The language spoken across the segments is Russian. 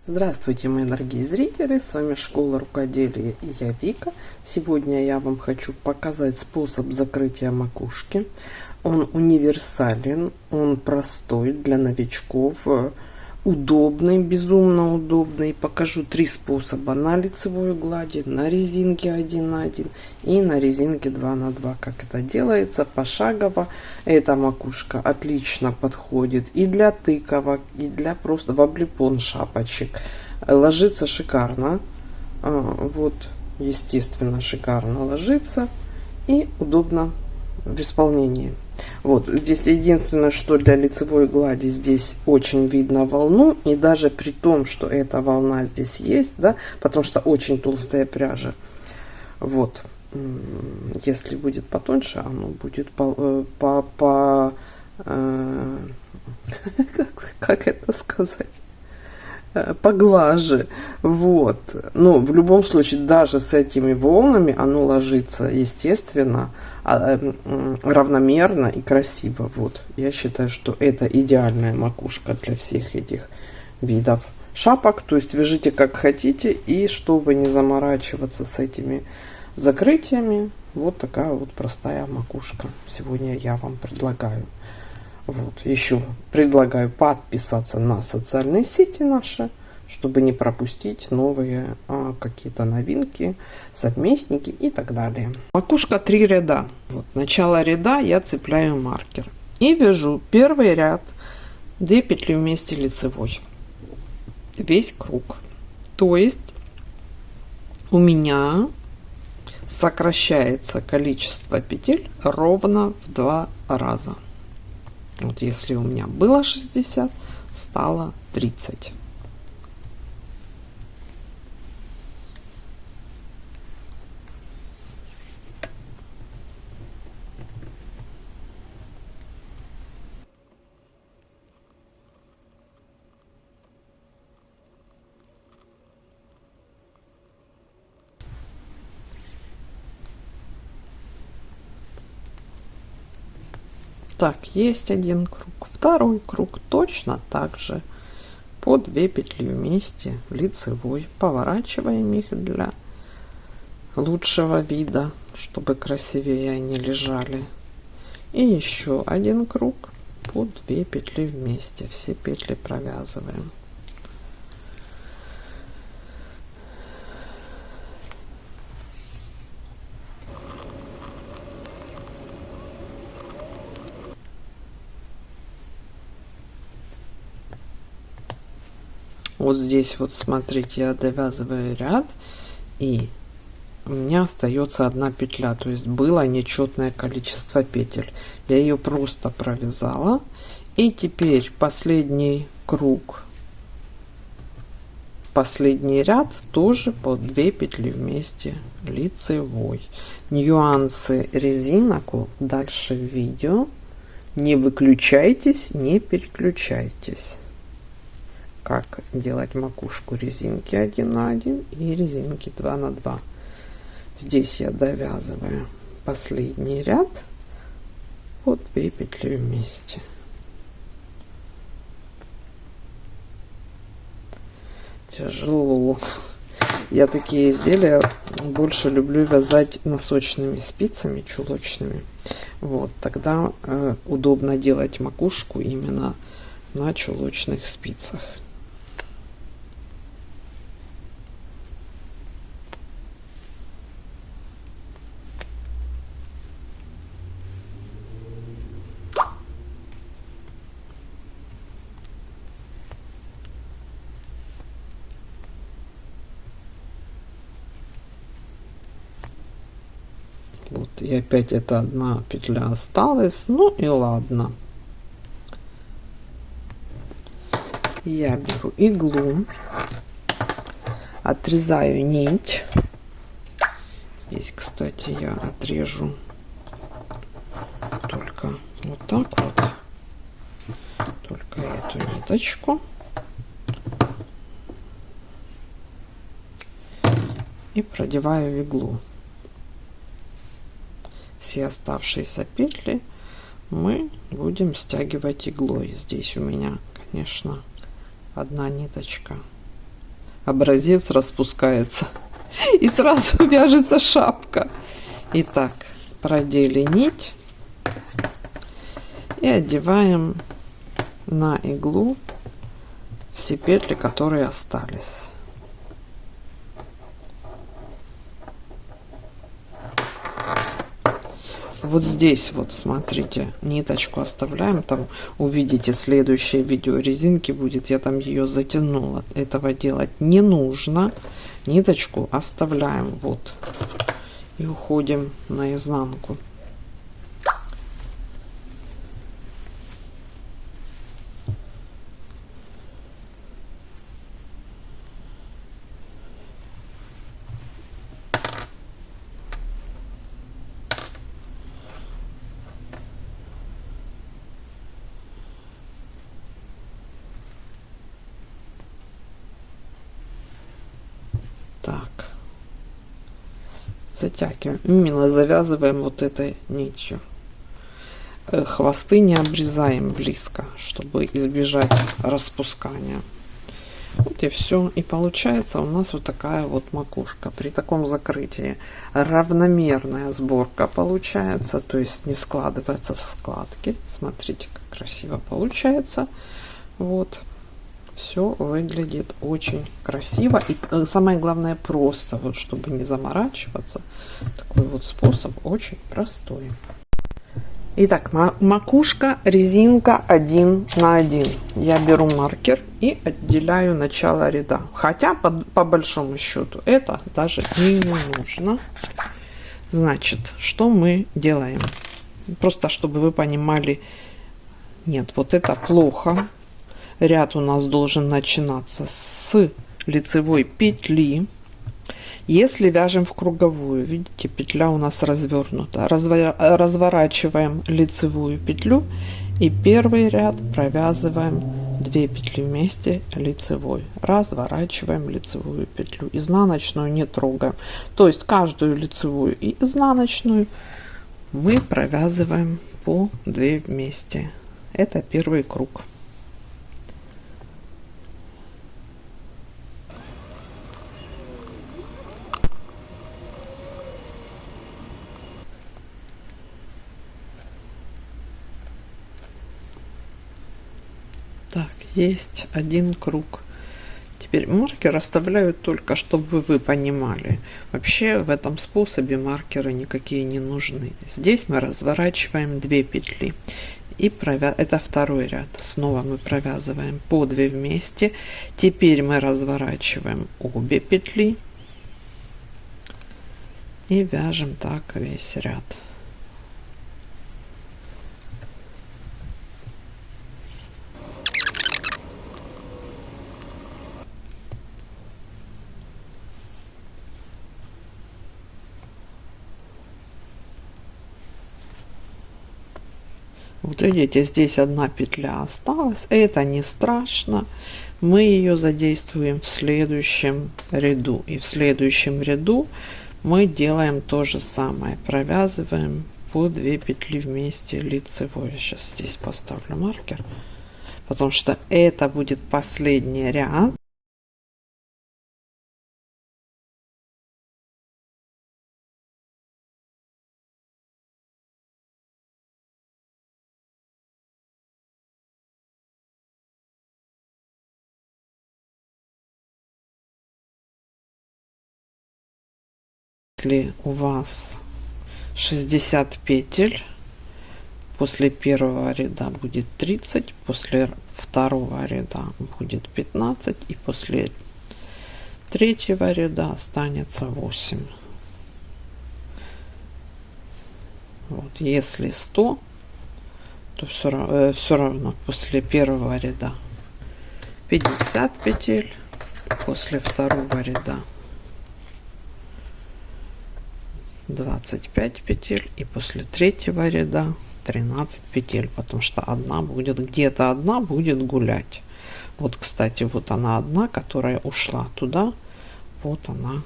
Здравствуйте, мои дорогие зрители, с вами Школа Рукоделия и я Вика. Сегодня я вам хочу показать способ закрытия макушки. Он универсален, он простой для новичков, удобный, безумно удобный. Покажу 3 способа: на лицевой глади, на резинке 1 на 1 и на резинке 2 на 2. Как это делается пошагово. Эта макушка отлично подходит и для тыковок, и для просто в облепон шапочек. Ложится шикарно. Вот, естественно, шикарно ложится и удобно в исполнении. Вот здесь единственное, что для лицевой глади здесь очень видно волну, и даже при том, что эта волна здесь есть, да, потому что очень толстая пряжа. Вот, если будет потоньше, оно будет как это сказать, поглаже. Вот, но в любом случае даже с этими волнами оно ложится естественно, равномерно и красиво. Вот, я считаю, что это идеальная макушка для всех этих видов шапок. То есть вяжите как хотите, и чтобы не заморачиваться с этими закрытиями, вот такая вот простая макушка сегодня я вам предлагаю. Вот, еще предлагаю подписаться на социальные сети наши, чтобы не пропустить новые какие-то новинки, совместники и так далее. Макушка 3 ряда. Вот, начало ряда я цепляю маркер и вяжу первый ряд 2 петли вместе лицевой, весь круг. То есть у меня сокращается количество петель ровно в 2 раза. Вот если у меня было 60, стало 30. Так, есть один круг. Второй круг точно так же по 2 петли вместе в лицевой, поворачиваем их для лучшего вида, чтобы красивее они лежали. И еще один круг по 2 петли вместе, все петли провязываем. Вот здесь вот смотрите, я довязываю ряд, и у меня остается 1 петля, то есть было нечетное количество петель. Я ее просто провязала, и теперь последний круг, последний ряд тоже по 2 петли вместе лицевой. Нюансы резинок дальше в видео. Не выключайтесь, не переключайтесь. Как делать макушку резинки 1 на 1 и резинки 2 на 2. Здесь я довязываю последний ряд по 2 петли вместе. Тяжело. Я такие изделия больше люблю вязать носочными спицами, чулочными. Вот, тогда удобно делать макушку именно на чулочных спицах. Вот, и опять это 1 петля осталась, ну и ладно. Я беру иглу, отрезаю нить. Здесь, кстати, я отрежу только вот так вот, только эту ниточку. И продеваю в иглу. Все оставшиеся петли мы будем стягивать иглой. Здесь у меня, конечно, одна ниточка образец распускается и сразу вяжется шапка. Итак, продели нить и одеваем на иглу все петли, которые остались. Вот здесь вот, смотрите, ниточку оставляем, там увидите следующее видео резинки будет, я там ее затянула. Этого делать не нужно. Ниточку оставляем вот и уходим наизнанку. Так, затягиваем, именно завязываем вот этой нитью. Хвосты не обрезаем близко, чтобы избежать распускания. Вот и все. И получается у нас вот такая вот макушка. При таком закрытии равномерная сборка получается, то есть не складывается в складки. Смотрите, как красиво получается. Вот. Все выглядит очень красиво и самое главное просто, вот чтобы не заморачиваться. Такой вот способ очень простой. Итак, макушка, резинка 1 на 1. Я беру маркер и отделяю начало ряда. Хотя по большому счету это даже и не нужно. Значит, что мы делаем? Просто чтобы вы понимали. Нет, вот это плохо. Ряд у нас должен начинаться с лицевой петли. Если вяжем в круговую, видите, петля у нас развернута. Разворачиваем лицевую петлю и первый ряд провязываем 2 петли вместе лицевой. Разворачиваем лицевую петлю. Изнаночную не трогаем. То есть каждую лицевую и изнаночную мы провязываем по 2 вместе. Это первый круг. Так, есть один круг. Теперь маркер оставляю только, чтобы вы понимали. Вообще в этом способе маркеры никакие не нужны. Здесь мы разворачиваем 2 петли. И это второй ряд. Снова мы провязываем по 2 вместе. Теперь мы разворачиваем обе петли. И вяжем так весь ряд. Вот видите, здесь одна петля осталась. Это не страшно. Мы ее задействуем в следующем ряду. И в следующем ряду мы делаем то же самое. Провязываем по 2 петли вместе лицевой. Я сейчас здесь поставлю маркер, потому что это будет последний ряд. Если у вас 60 петель, после первого ряда будет 30, после второго ряда будет 15 и после третьего ряда останется 8. Вот, если 100, то все равно после первого ряда 50 петель, после второго ряда 25 петель и после третьего ряда 13 петель, потому что одна будет где-то одна будет гулять. Вот, кстати, вот она одна, которая ушла туда, вот она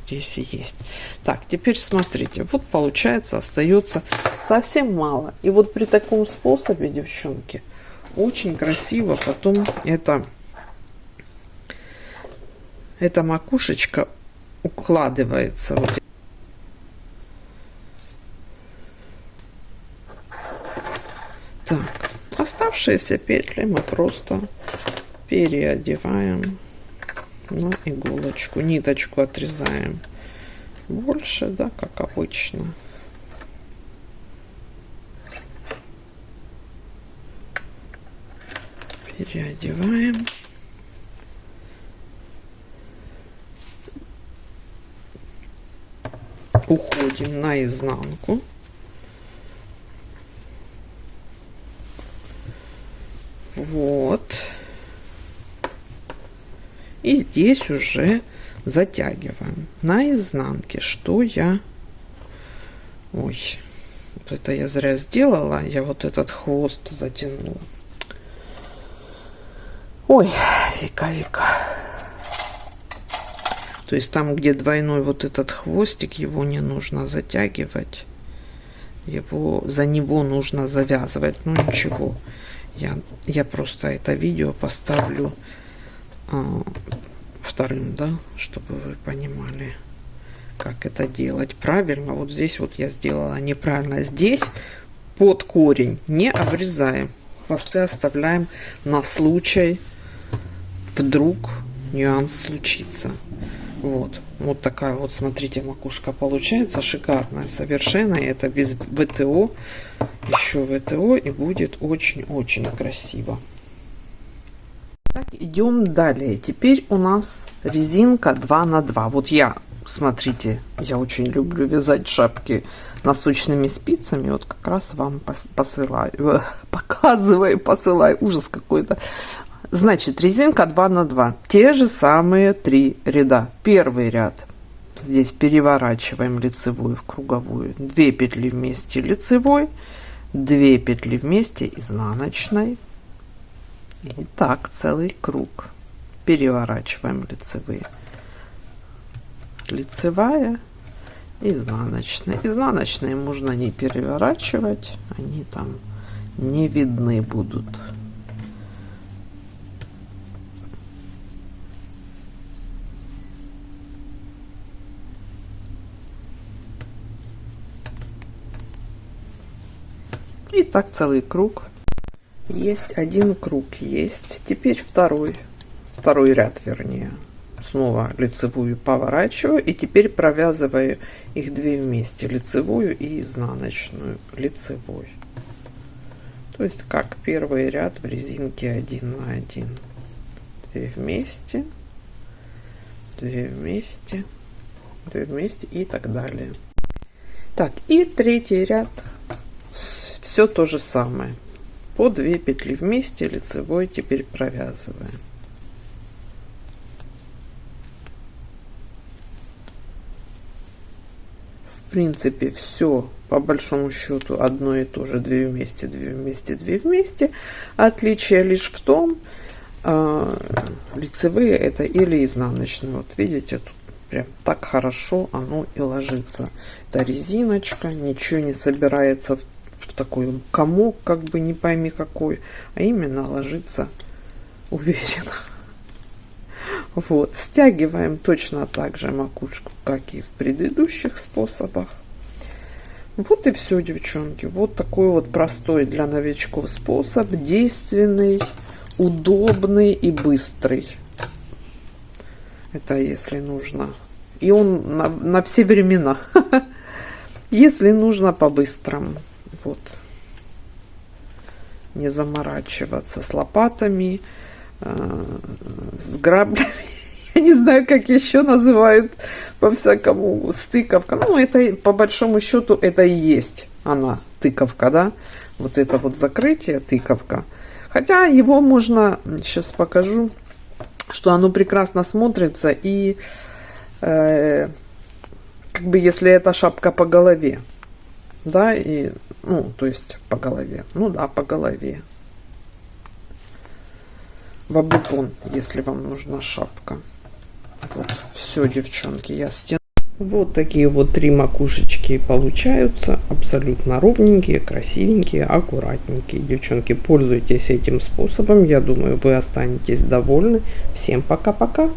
здесь и есть. Так, теперь смотрите, вот получается остается совсем мало. И вот при таком способе, девчонки, очень красиво потом это эта макушечка укладывается. Вот. Так, оставшиеся петли мы просто переодеваем на иголочку. Ниточку отрезаем больше, да, как обычно. Переодеваем. Уходим на изнанку. Вот. И здесь уже затягиваем на изнанке. Что я... Ой, вот это я зря сделала. Я вот этот хвост затянула. Ой, Вика. То есть там, где двойной вот этот хвостик, его не нужно затягивать. За него нужно завязывать. Ну ничего. Я просто это видео поставлю вторым, да, чтобы вы понимали, как это делать правильно. Вот здесь вот я сделала неправильно. Здесь под корень не обрезаем. Хвосты оставляем на случай, вдруг нюанс случится. Вот такая вот, смотрите, макушка получается шикарная, совершенно. Это без ВТО, еще ВТО, и будет очень-очень красиво. Так, идем далее. Теперь у нас резинка 2 на 2. Вот я, смотрите, я очень люблю вязать шапки носочными спицами. Вот как раз вам посылаю, посылаю, ужас какой-то. Значит, резинка 2 на 2. Те же самые 3 ряда. Первый ряд. Здесь переворачиваем лицевую в круговую. 2 петли вместе лицевой. 2 петли вместе изнаночной. И так целый круг. Переворачиваем лицевые. Лицевая, изнаночная. Изнаночные можно не переворачивать. Они там не видны будут. И так целый круг. Есть один круг, есть. Теперь второй ряд, вернее. Снова лицевую поворачиваю. И теперь провязываю их 2 вместе. Лицевую и изнаночную. Лицевой. То есть как первый ряд в резинке 1 на 1. 2 вместе. 2 вместе. 2 вместе и так далее. Так, и третий ряд. Все то же самое. По 2 петли вместе, лицевой теперь провязываем. В принципе, все по большому счету одно и то же. 2 вместе, 2 вместе, 2 вместе. Отличие лишь в том, лицевые это или изнаночные. Вот видите, тут прям так хорошо оно и ложится. Это резиночка, ничего не собирается в такой комок, как бы не пойми какой, а именно ложится уверенно. Вот, стягиваем точно так же макушку, как и в предыдущих способах. Вот и все, девчонки. Вот такой вот простой для новичков способ, действенный, удобный и быстрый. Это если нужно. И он на все времена. Если нужно по-быстрому. Вот. Не заморачиваться с лопатами, с граблями. Я не знаю, как еще называют по-всякому, с тыковка. Ну, это по большому счету это и есть она, тыковка, да. Вот это вот закрытие, тыковка. Хотя его можно, сейчас покажу, что оно прекрасно смотрится. И как бы если это шапка по голове. Да, и, ну, то есть по голове. Ну да, по голове. В обутон, если вам нужна шапка. Вот, все, девчонки, я стяну. Вот такие вот 3 макушечки получаются. Абсолютно ровненькие, красивенькие, аккуратненькие. Девчонки, пользуйтесь этим способом. Я думаю, вы останетесь довольны. Всем пока-пока.